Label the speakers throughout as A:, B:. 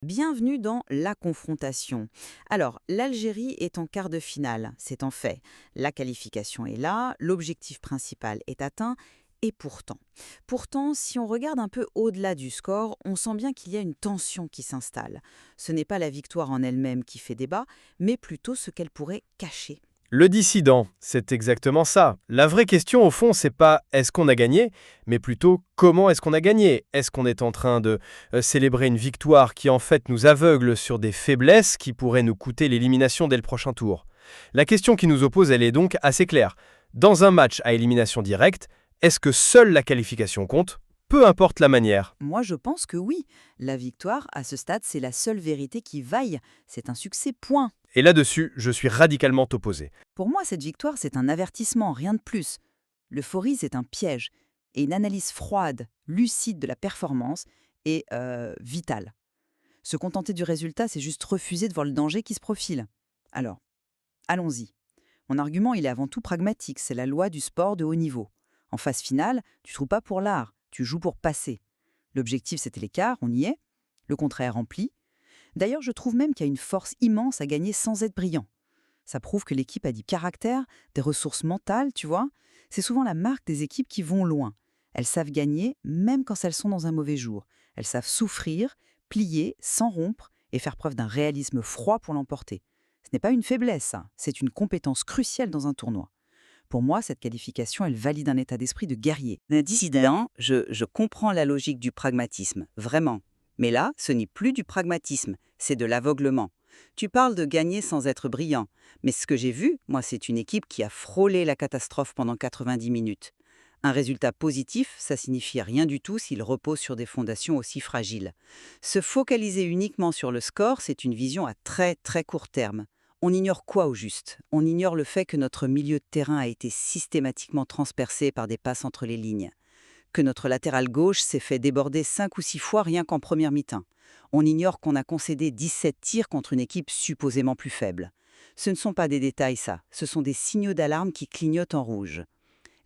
A: Bienvenue dans La Confrontation. Alors, l'Algérie est en quart de finale, c'est en fait. La qualification est là, l'objectif principal est atteint, et pourtant, si on regarde un peu au-delà du score, on sent bien qu'il y a une tension qui s'installe. Ce n'est pas la victoire en elle-même qui fait débat, mais plutôt ce qu'elle pourrait cacher.
B: Le dissident, c'est exactement ça. La vraie question, au fond, c'est pas est-ce qu'on a gagné, mais plutôt comment est-ce qu'on a gagné. Est-ce qu'on est en train de célébrer une victoire qui en fait nous aveugle sur des faiblesses qui pourraient nous coûter l'élimination dès le prochain tour? La question qui nous oppose, elle est donc assez claire. Dans un match à élimination directe, est-ce que seule la qualification compte? Peu importe la manière.
A: Moi, je pense que oui. La victoire, à ce stade, c'est la seule vérité qui vaille. C'est un succès, point.
B: Et là-dessus, je suis radicalement opposé.
A: Pour moi, cette victoire, c'est un avertissement, rien de plus. L'euphorie, c'est un piège. Et une analyse froide, lucide de la performance est vitale. Se contenter du résultat, c'est juste refuser de voir le danger qui se profile. Alors, allons-y. Mon argument, il est avant tout pragmatique, c'est la loi du sport de haut niveau. En phase finale, tu joues pas pour l'art, tu joues pour passer. L'objectif, c'était l'écart, on y est. Le contrat est rempli. D'ailleurs, je trouve même qu'il y a une force immense à gagner sans être brillant. Ça prouve que l'équipe a du caractère, des ressources mentales, tu vois. C'est souvent la marque des équipes qui vont loin. Elles savent gagner même quand elles sont dans un mauvais jour. Elles savent souffrir, plier, sans rompre et faire preuve d'un réalisme froid pour l'emporter. Ce n'est pas une faiblesse, ça. C'est une compétence cruciale dans un tournoi. Pour moi, cette qualification, elle valide un état d'esprit de guerrier. Un dissident, je comprends la logique du pragmatisme, vraiment. Mais là, ce n'est plus du pragmatisme, c'est de l'aveuglement. Tu parles de gagner sans être brillant, mais ce que j'ai vu, moi, c'est une équipe qui a frôlé la catastrophe pendant 90 minutes. Un résultat positif, ça signifie rien du tout s'il repose sur des fondations aussi fragiles. Se focaliser uniquement sur le score, c'est une vision à très très court terme. On ignore quoi au juste? On ignore le fait que notre milieu de terrain a été systématiquement transpercé par des passes entre les lignes, que notre latéral gauche s'est fait déborder 5 ou 6 fois rien qu'en première mi-temps. On ignore qu'on a concédé 17 tirs contre une équipe supposément plus faible. Ce ne sont pas des détails, ça. Ce sont des signaux d'alarme qui clignotent en rouge.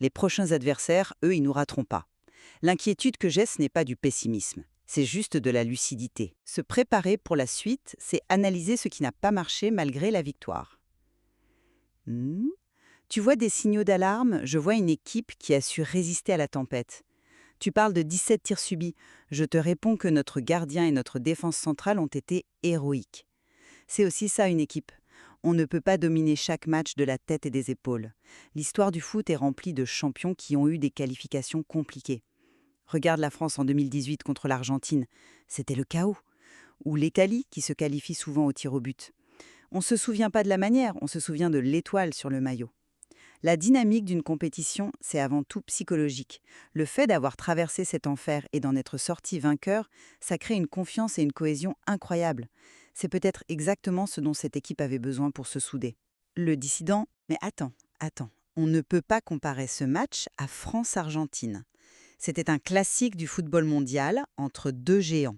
A: Les prochains adversaires, eux, ils nous rateront pas. L'inquiétude que j'ai, ce n'est pas du pessimisme. C'est juste de la lucidité. Se préparer pour la suite, c'est analyser ce qui n'a pas marché malgré la victoire. Hmm. Tu vois des signaux d'alarme? Je vois une équipe qui a su résister à la tempête. Tu parles de 17 tirs subis. Je te réponds que notre gardien et notre défense centrale ont été héroïques. C'est aussi ça une équipe. On ne peut pas dominer chaque match de la tête et des épaules. L'histoire du foot est remplie de champions qui ont eu des qualifications compliquées. Regarde la France en 2018 contre l'Argentine. C'était le chaos. Ou l'Italie qui se qualifie souvent au tir au but. On ne se souvient pas de la manière, on se souvient de l'étoile sur le maillot. La dynamique d'une compétition, c'est avant tout psychologique. Le fait d'avoir traversé cet enfer et d'en être sorti vainqueur, ça crée une confiance et une cohésion incroyables. C'est peut-être exactement ce dont cette équipe avait besoin pour se souder. Le dissident, mais attends. On ne peut pas comparer ce match à France-Argentine. C'était un classique du football mondial entre deux géants.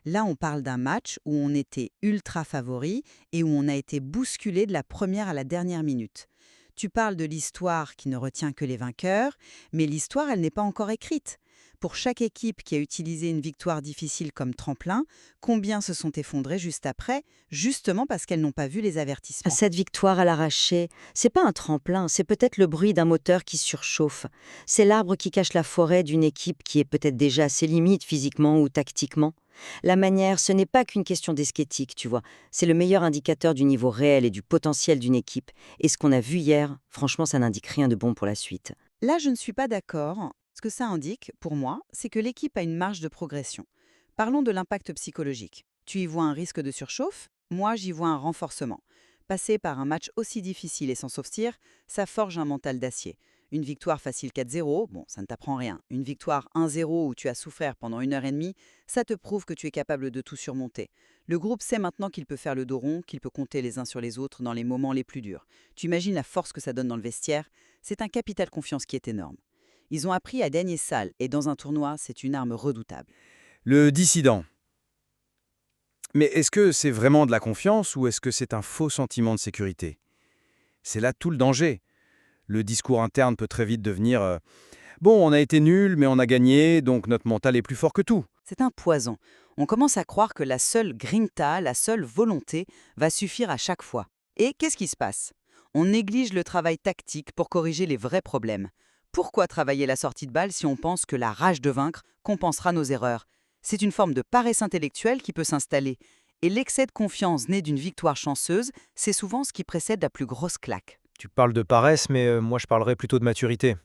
A: Là, on parle d'un match où on était ultra favori et où on a été bousculé de la première à la dernière minute. Tu parles de l'histoire qui ne retient que les vainqueurs, mais l'histoire, elle n'est pas encore écrite. Pour chaque équipe qui a utilisé une victoire difficile comme tremplin, combien se sont effondrés juste après, justement parce qu'elles n'ont pas vu les avertissements.
C: Cette victoire à l'arraché, c'est pas un tremplin, c'est peut-être le bruit d'un moteur qui surchauffe. C'est l'arbre qui cache la forêt d'une équipe qui est peut-être déjà à ses limites physiquement ou tactiquement. La manière, ce n'est pas qu'une question d'esthétique, tu vois. C'est le meilleur indicateur du niveau réel et du potentiel d'une équipe. Et ce qu'on a vu hier, franchement, ça n'indique rien de bon pour la suite.
A: Là, je ne suis pas d'accord. Ce que ça indique, pour moi, c'est que l'équipe a une marge de progression. Parlons de l'impact psychologique. Tu y vois un risque de surchauffe, moi j'y vois un renforcement. Passer par un match aussi difficile et sans sortir, ça forge un mental d'acier. Une victoire facile 4-0, bon, ça ne t'apprend rien. Une victoire 1-0 où tu as souffert pendant 1 heure et demie, ça te prouve que tu es capable de tout surmonter. Le groupe sait maintenant qu'il peut faire le dos rond, qu'il peut compter les uns sur les autres dans les moments les plus durs. Tu imagines la force que ça donne dans le vestiaire? C'est un capital confiance qui est énorme. Ils ont appris à gagner sale et dans un tournoi, c'est une arme redoutable.
D: Le dissident. Mais est-ce que c'est vraiment de la confiance ou est-ce que c'est un faux sentiment de sécurité? C'est là tout le danger. Le discours interne peut très vite devenir bon, on a été nul, mais on a gagné, donc notre mental est plus fort que tout.
A: C'est un poison. On commence à croire que la seule grinta, la seule volonté, va suffire à chaque fois. Et qu'est-ce qui se passe? On néglige le travail tactique pour corriger les vrais problèmes. Pourquoi travailler la sortie de balle si on pense que la rage de vaincre compensera nos erreurs? C'est une forme de paresse intellectuelle qui peut s'installer. Et l'excès de confiance né d'une victoire chanceuse, c'est souvent ce qui précède la plus grosse claque.
E: Tu parles de paresse, mais moi je parlerais plutôt de maturité.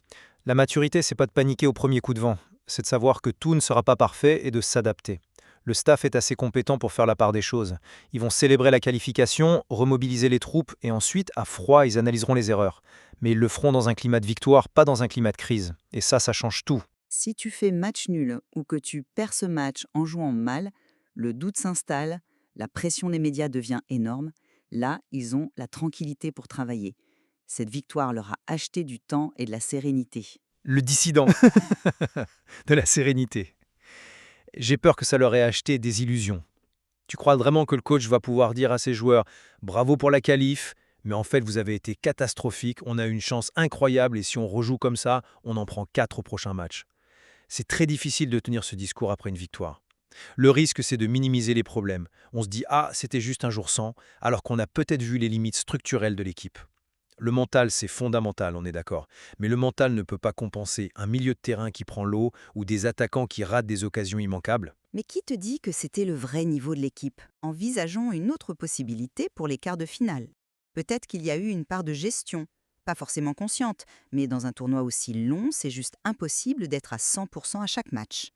E: La maturité, c'est pas de paniquer au premier coup de vent, c'est de savoir que tout ne sera pas parfait et de s'adapter. Le staff est assez compétent pour faire la part des choses. Ils vont célébrer la qualification, remobiliser les troupes et ensuite, à froid, ils analyseront les erreurs. Mais ils le feront dans un climat de victoire, pas dans un climat de crise. Et ça change tout.
A: Si tu fais match nul ou que tu perds ce match en jouant mal, le doute s'installe, la pression des médias devient énorme. Là, ils ont la tranquillité pour travailler. Cette victoire leur a acheté du temps et de la sérénité.
E: Le dissident. De la sérénité. J'ai peur que ça leur ait acheté des illusions. Tu crois vraiment que le coach va pouvoir dire à ses joueurs « Bravo pour la qualif, mais en fait vous avez été catastrophique, on a eu une chance incroyable et si on rejoue comme ça, on en prend 4 au prochain match ». C'est très difficile de tenir ce discours après une victoire. Le risque, c'est de minimiser les problèmes. On se dit « Ah, c'était juste un jour sans », alors qu'on a peut-être vu les limites structurelles de l'équipe. Le mental, c'est fondamental, on est d'accord. Mais le mental ne peut pas compenser un milieu de terrain qui prend l'eau ou des attaquants qui ratent des occasions immanquables.
A: Mais qui te dit que c'était le vrai niveau de l'équipe? Envisageons une autre possibilité pour les quarts de finale. Peut-être qu'il y a eu une part de gestion, pas forcément consciente, mais dans un tournoi aussi long, c'est juste impossible d'être à 100% à chaque match.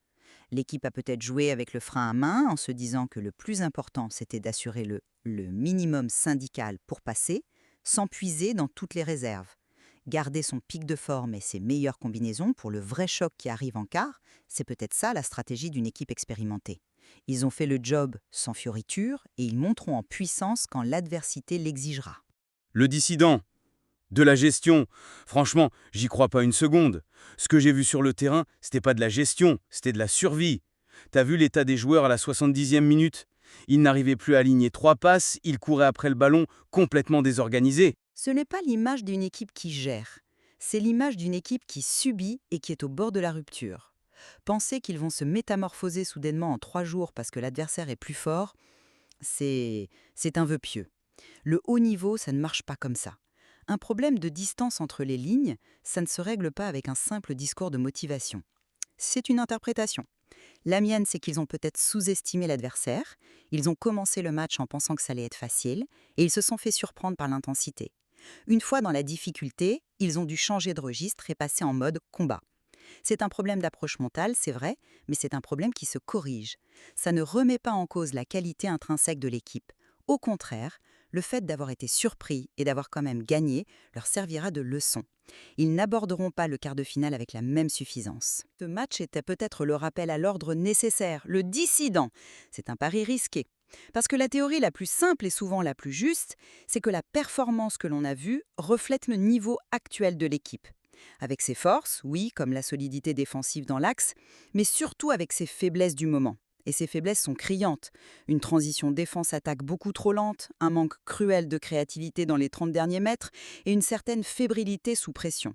A: L'équipe a peut-être joué avec le frein à main en se disant que le plus important, c'était d'assurer le minimum syndical pour passer, sans puiser dans toutes les réserves. Garder son pic de forme et ses meilleures combinaisons pour le vrai choc qui arrive en quart, c'est peut-être ça la stratégie d'une équipe expérimentée. Ils ont fait le job sans fioriture et ils monteront en puissance quand l'adversité l'exigera.
F: Le dissident. De la gestion. Franchement, j'y crois pas une seconde. Ce que j'ai vu sur le terrain, c'était pas de la gestion, c'était de la survie. T'as vu l'état des joueurs à la 70e minute? Ils n'arrivaient plus à aligner 3 passes, ils couraient après le ballon, complètement désorganisés.
A: Ce n'est pas l'image d'une équipe qui gère, c'est l'image d'une équipe qui subit et qui est au bord de la rupture. Penser qu'ils vont se métamorphoser soudainement en 3 jours parce que l'adversaire est plus fort, c'est un vœu pieux. Le haut niveau, ça ne marche pas comme ça. Un problème de distance entre les lignes, ça ne se règle pas avec un simple discours de motivation. C'est une interprétation. La mienne, c'est qu'ils ont peut-être sous-estimé l'adversaire, ils ont commencé le match en pensant que ça allait être facile, et ils se sont fait surprendre par l'intensité. Une fois dans la difficulté, ils ont dû changer de registre et passer en mode combat. C'est un problème d'approche mentale, c'est vrai, mais c'est un problème qui se corrige. Ça ne remet pas en cause la qualité intrinsèque de l'équipe. Au contraire, le fait d'avoir été surpris et d'avoir quand même gagné leur servira de leçon. Ils n'aborderont pas le quart de finale avec la même suffisance. Ce match était peut-être le rappel à l'ordre nécessaire, le dissident. C'est un pari risqué. Parce que la théorie la plus simple et souvent la plus juste, c'est que la performance que l'on a vue reflète le niveau actuel de l'équipe. Avec ses forces, oui, comme la solidité défensive dans l'axe, mais surtout avec ses faiblesses du moment. Et ces faiblesses sont criantes. Une transition défense-attaque beaucoup trop lente, un manque cruel de créativité dans les 30 derniers mètres et une certaine fébrilité sous pression.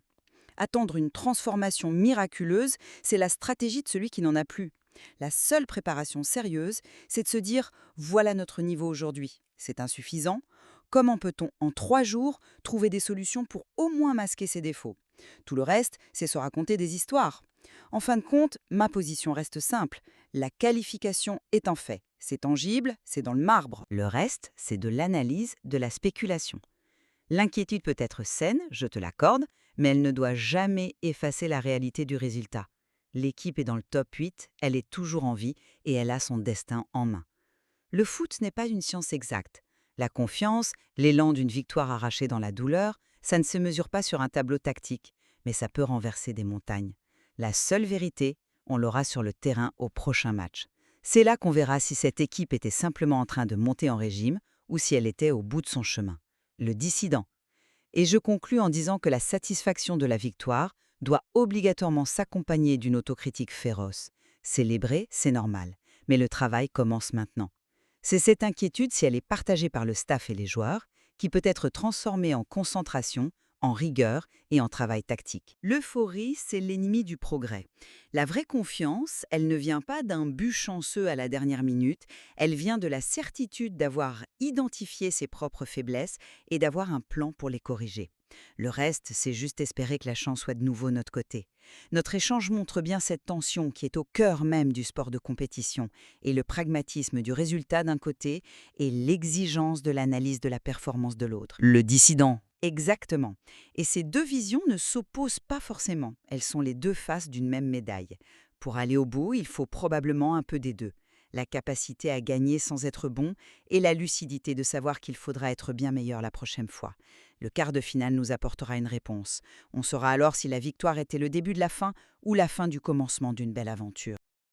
A: Attendre une transformation miraculeuse, c'est la stratégie de celui qui n'en a plus. La seule préparation sérieuse, c'est de se dire « voilà notre niveau aujourd'hui ». C'est insuffisant. Comment peut-on, en 3 jours, trouver des solutions pour au moins masquer ses défauts? Tout le reste, c'est se raconter des histoires. En fin de compte, ma position reste simple. La qualification est un fait. C'est tangible, c'est dans le marbre. Le reste, c'est de l'analyse, de la spéculation. L'inquiétude peut être saine, je te l'accorde, mais elle ne doit jamais effacer la réalité du résultat. L'équipe est dans le top 8, elle est toujours en vie et elle a son destin en main. Le foot n'est pas une science exacte. La confiance, l'élan d'une victoire arrachée dans la douleur, ça ne se mesure pas sur un tableau tactique, mais ça peut renverser des montagnes. La seule vérité, on l'aura sur le terrain au prochain match. C'est là qu'on verra si cette équipe était simplement en train de monter en régime ou si elle était au bout de son chemin. Le dissident. Et je conclus en disant que la satisfaction de la victoire doit obligatoirement s'accompagner d'une autocritique féroce. Célébrer, c'est normal, mais le travail commence maintenant. C'est cette inquiétude, si elle est partagée par le staff et les joueurs, qui peut être transformée en concentration, en rigueur et en travail tactique. L'euphorie, c'est l'ennemi du progrès. La vraie confiance, elle ne vient pas d'un but chanceux à la dernière minute, elle vient de la certitude d'avoir identifié ses propres faiblesses et d'avoir un plan pour les corriger. Le reste, c'est juste espérer que la chance soit de nouveau notre côté. Notre échange montre bien cette tension qui est au cœur même du sport de compétition et le pragmatisme du résultat d'un côté et l'exigence de l'analyse de la performance de l'autre. Le dissident. Exactement. Et ces deux visions ne s'opposent pas forcément. Elles sont les deux faces d'une même médaille. Pour aller au bout, il faut probablement un peu des deux. La capacité à gagner sans être bon et la lucidité de savoir qu'il faudra être bien meilleur la prochaine fois. Le quart de finale nous apportera une réponse. On saura alors si la victoire était le début de la fin ou la fin du commencement d'une belle aventure.